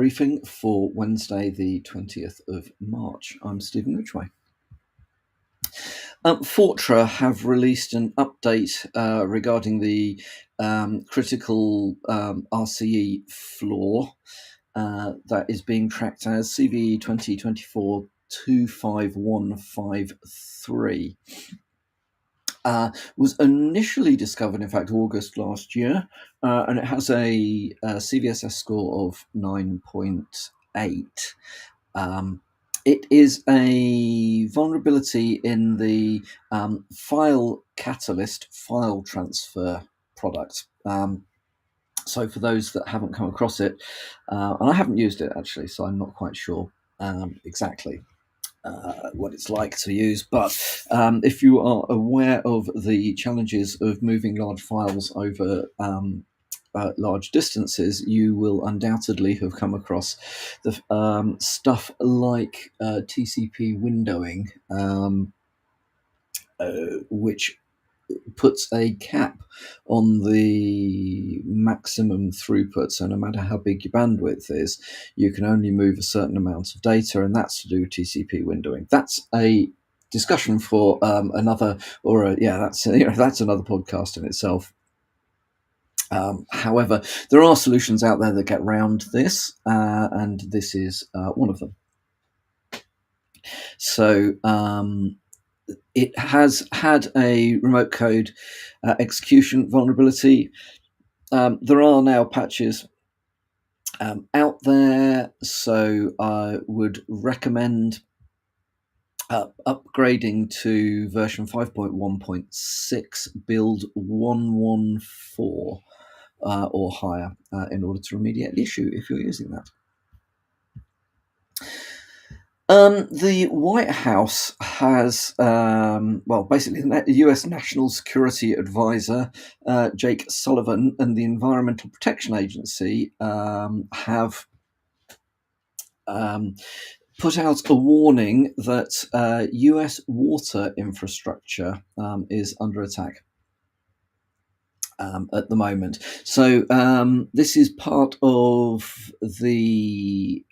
briefing for Wednesday, the 20th of March. I'm Stephen Ridgway. Fortra have released an update regarding the critical RCE flaw that is being tracked as CVE 2024 25153. Was initially discovered, in fact, August last year, and it has a CVSS score of 9.8. It is a vulnerability in the file catalyst file transfer product. So for those that haven't come across it, and I haven't used it actually, so I'm not quite sure exactly what it's like to use, but if you are aware of the challenges of moving large files over large distances, you will undoubtedly have come across the stuff like TCP windowing, which puts a cap on the maximum throughput. So no matter how big your bandwidth is, you can only move a certain amount of data, and that's to do with TCP windowing. That's a discussion for that's another podcast in itself. However, there are solutions out there that get around this, and this is one of them. So it has had a remote code execution vulnerability. There are now patches out there, so I would recommend upgrading to version 5.1.6 build 114 or higher in order to remediate the issue if you're using that. The White House has, basically the U.S. National Security Advisor, Jake Sullivan, and the Environmental Protection Agency have put out a warning that U.S. water infrastructure is under attack at the moment. So this is part of the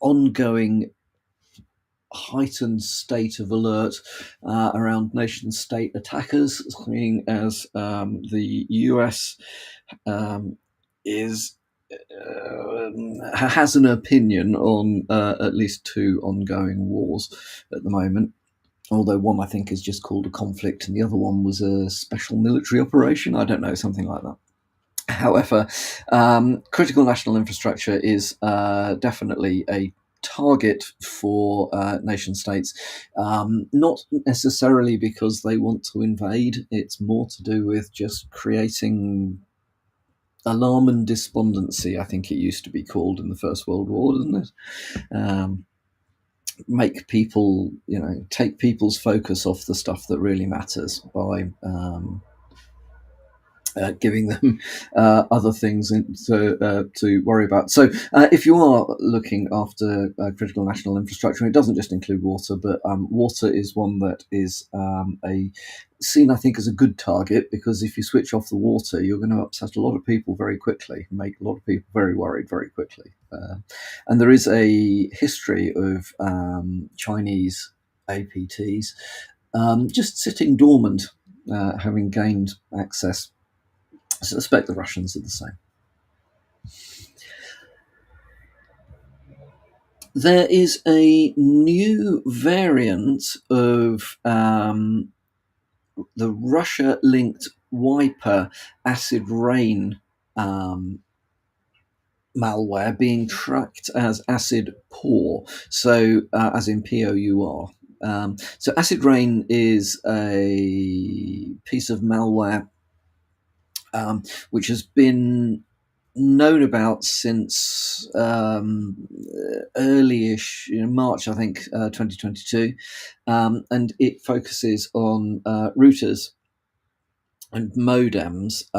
ongoing heightened state of alert around nation-state attackers, seeing as the US has an opinion on at least two ongoing wars at the moment. Although one I think is just called a conflict, and the other one was a special military operation. I don't know, something like that. However, critical national infrastructure is definitely a target for nation states, not necessarily because they want to invade. It's more to do with just creating alarm and despondency, I think it used to be called in the First World War, doesn't it? Make people, take people's focus off the stuff that really matters by giving them other things to worry about. So if you are looking after critical national infrastructure, it doesn't just include water, but water is one that is seen, I think, as a good target, because if you switch off the water, you're going to upset a lot of people very quickly, make a lot of people very worried very quickly. And there is a history of Chinese APTs just sitting dormant, having gained access. I suspect the Russians are the same. There is a new variant of the Russia-linked wiper acid rain malware being tracked as acid pour, so as in POUR. So acid rain is a piece of malware which has been known about since early-ish, March, I think, 2022, and it focuses on routers and modems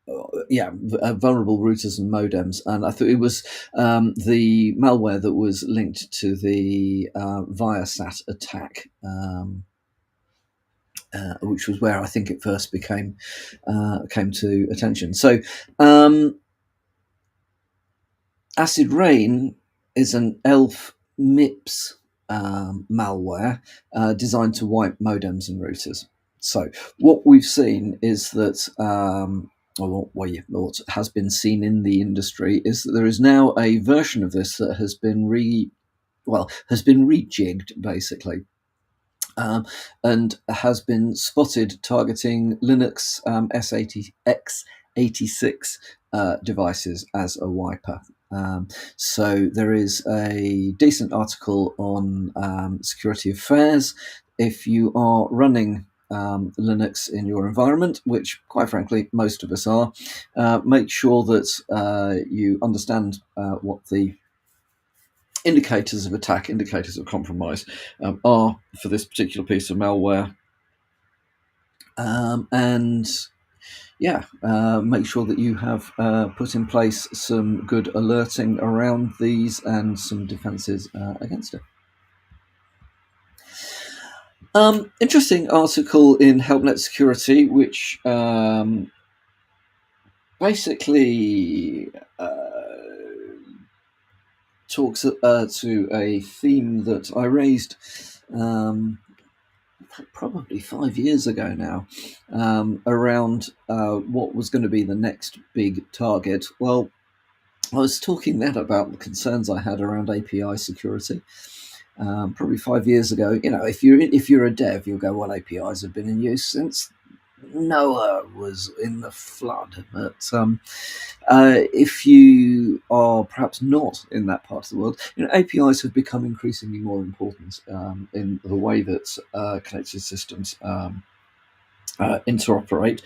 vulnerable routers and modems. And I thought it was the malware that was linked to the Viasat attack, which was where I think it first came to attention. So Acid Rain is an ELF MIPS malware designed to wipe modems and routers. So what we've seen is that, or what has been seen in the industry, is that there is now a version of this that has been rejigged basically, and has been spotted targeting Linux x86 devices as a wiper. So there is a decent article on Security Affairs. If you are running Linux in your environment, which quite frankly most of us are, make sure that you understand what the indicators of attack, indicators of compromise are for this particular piece of malware. And make sure that you have put in place some good alerting around these and some defenses against it. Interesting article in HelpNet Security, which basically talks to a theme that I raised probably 5 years ago now, around what was going to be the next big target. Well, I was talking then about the concerns I had around API security. Probably 5 years ago. If you're a dev, you'll go, well, APIs have been in use since Noah was in the flood. But if you are perhaps not in that part of the world, APIs have become increasingly more important in the way that connected systems interoperate.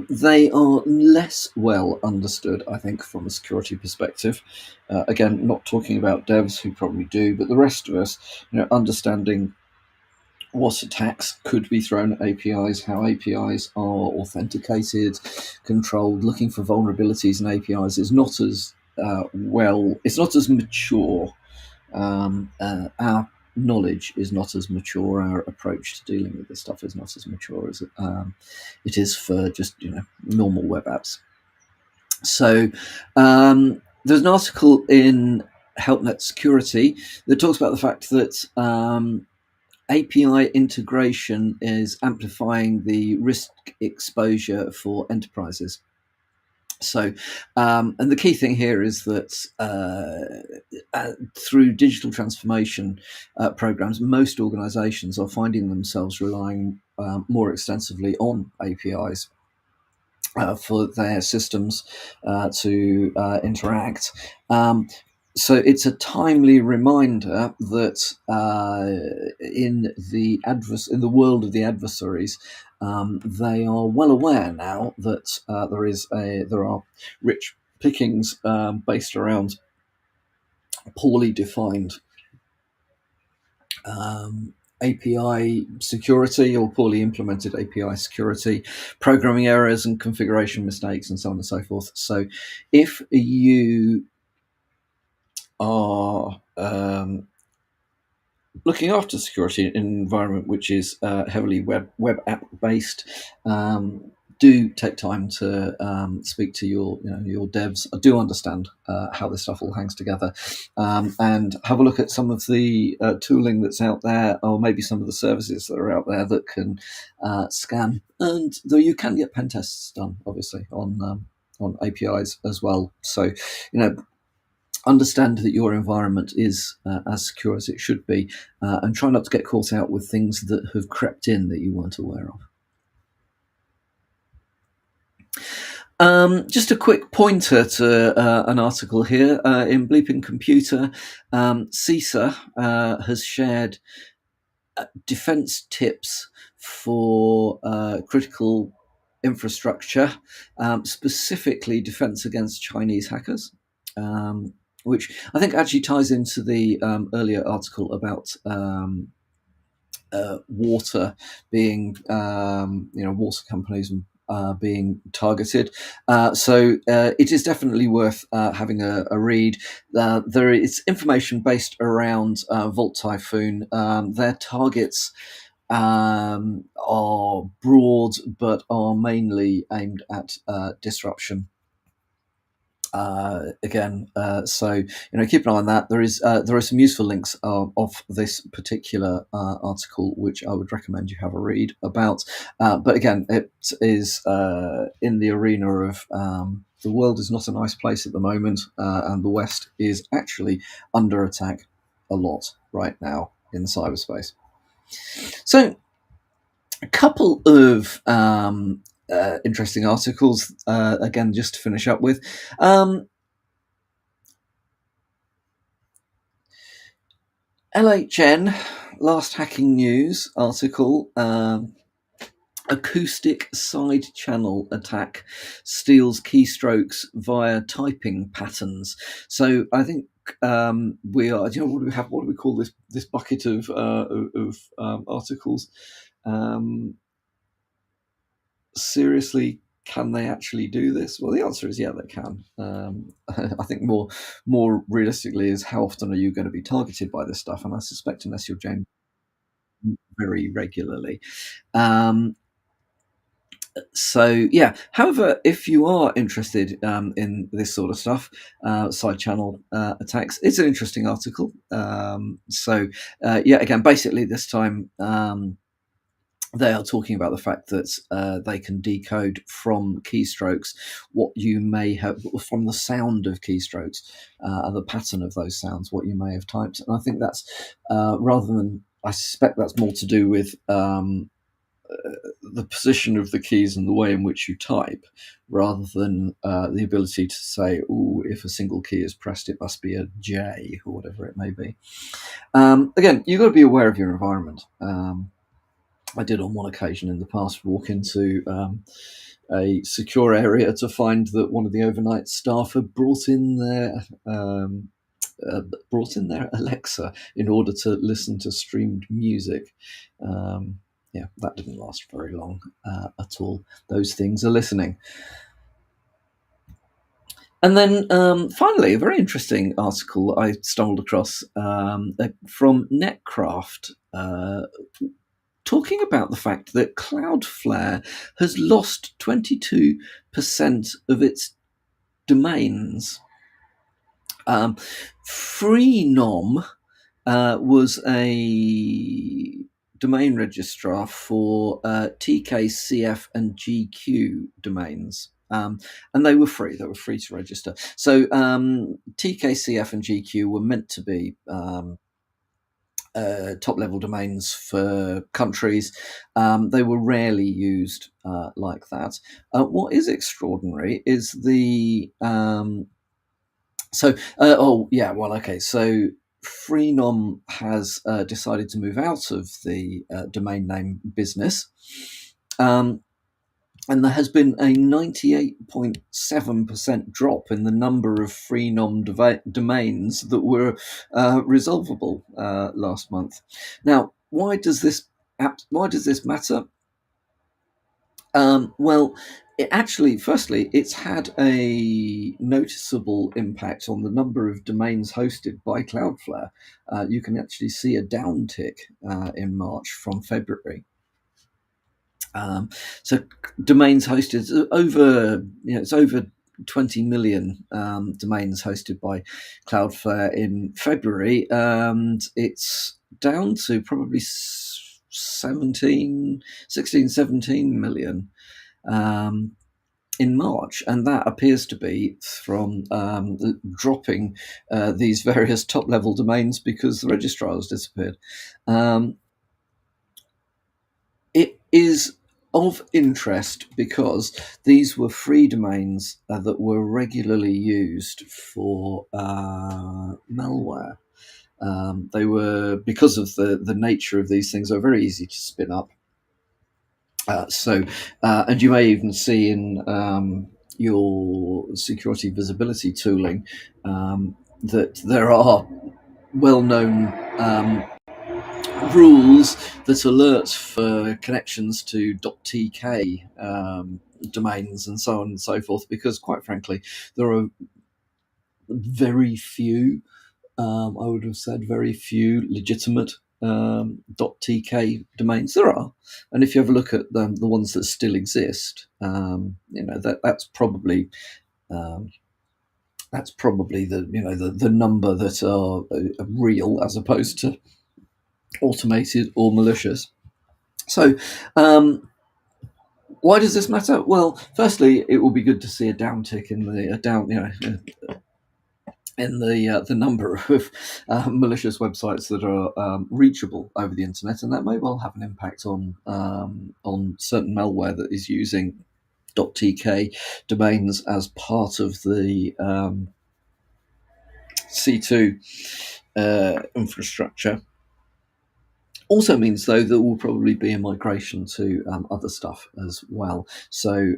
They are less well understood, I think, from a security perspective. Again, not talking about devs who probably do, but the rest of us, understanding what attacks could be thrown at APIs, how APIs are authenticated, controlled, looking for vulnerabilities in APIs is not as it's not as mature. Our knowledge is not as mature. Our approach to dealing with this stuff is not as mature as it is for just normal web apps. So there's an article in HelpNet Security that talks about the fact that API integration is amplifying the risk exposure for enterprises. So, and the key thing here is that through digital transformation programs, most organizations are finding themselves relying more extensively on APIs for their systems to interact. So it's a timely reminder that in the world of the adversaries, they are well aware now that there are rich pickings based around poorly defined API security or poorly implemented API security, programming errors and configuration mistakes, and so on and so forth. So if you are looking after security in an environment which is heavily web app based, do take time to speak to your devs. I do understand how this stuff all hangs together, and have a look at some of the tooling that's out there, or maybe some of the services that are out there that can scan. And though you can get pen tests done, obviously on APIs as well. So understand that your environment is as secure as it should be, and try not to get caught out with things that have crept in that you weren't aware of. Just a quick pointer to an article here in Bleeping Computer. CISA has shared defense tips for critical infrastructure, specifically defense against Chinese hackers, which I think actually ties into the earlier article about water being, water companies being targeted. So it is definitely worth having a read. There is information based around Vault Typhoon. Their targets are broad, but are mainly aimed at disruption. Again, so keep an eye on that. There are some useful links of this particular article, which I would recommend you have a read about. But again, it is in the arena of the world is not a nice place at the moment, and the West is actually under attack a lot right now in cyberspace. So, a couple of interesting articles, again, just to finish up with. LHN, last hacking news article, acoustic side channel attack steals keystrokes via typing patterns. So I think we are. What do we have? What do we call this bucket of articles? Seriously, can they actually do this? Well, the answer is yeah, they can. I think more realistically is how often are you going to be targeted by this stuff? And I suspect unless you're James very regularly. So yeah, however, if you are interested in this sort of stuff, side channel attacks, it's an interesting article. Yeah, again, basically this time they are talking about the fact that they can decode from keystrokes what you may have, from the sound of keystrokes and the pattern of those sounds, what you may have typed. And I think that's rather than, I suspect that's more to do with the position of the keys and the way in which you type, rather than the ability to say, "Oh, if a single key is pressed, it must be a J," or whatever it may be. Again, you've got to be aware of your environment. I did on one occasion in the past walk into a secure area to find that one of the overnight staff had brought in their Alexa in order to listen to streamed music. Yeah, that didn't last very long at all. Those things are listening. And then finally, a very interesting article I stumbled across from Netcraft, talking about the fact that Cloudflare has lost 22% of its domains. Freenom was a domain registrar for TKCF and GQ domains. And they were free. They were free to register. So TKCF and GQ were meant to be top-level domains for countries. They were rarely used like that. What is extraordinary is the... So Freenom has decided to move out of the domain name business. And there has been a 98.7% drop in the number of Freenom domains that were resolvable last month. Now, why does this matter? Well, firstly, it's had a noticeable impact on the number of domains hosted by Cloudflare. You can actually see a downtick in March from February. So domains hosted it's over 20 million domains hosted by Cloudflare in February, and it's down to probably 16, 17 million in March, and that appears to be from dropping these various top-level domains because the registrar has disappeared. It is of interest because these were free domains that were regularly used for malware. They were, because of the nature of these things, are very easy to spin up. And you may even see in your security visibility tooling that there are well-known rules that alert for connections to .tk domains and so on and so forth, because quite frankly, there are very few, I would have said very few legitimate .tk domains. There are, and if you have a look at the ones that still exist, that's probably That's probably the number that are real as opposed to automated or malicious. So, why does this matter? Well, firstly, it will be good to see a downtick in the the number of malicious websites that are reachable over the internet, and that may well have an impact on certain malware that is using .tk domains as part of the C2 infrastructure. Also means, though, there will probably be a migration to other stuff as well. So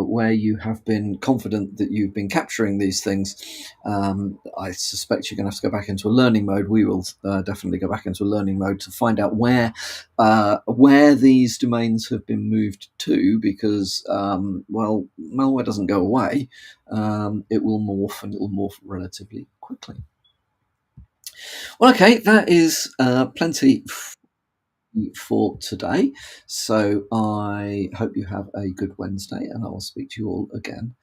where you have been confident that you've been capturing these things, I suspect you're going to have to go back into a learning mode. We will definitely go back into a learning mode to find out where these domains have been moved to, because, well, malware doesn't go away. It will morph, and it will morph relatively quickly. Well, okay, that is plenty for today. So I hope you have a good Wednesday, and I will speak to you all again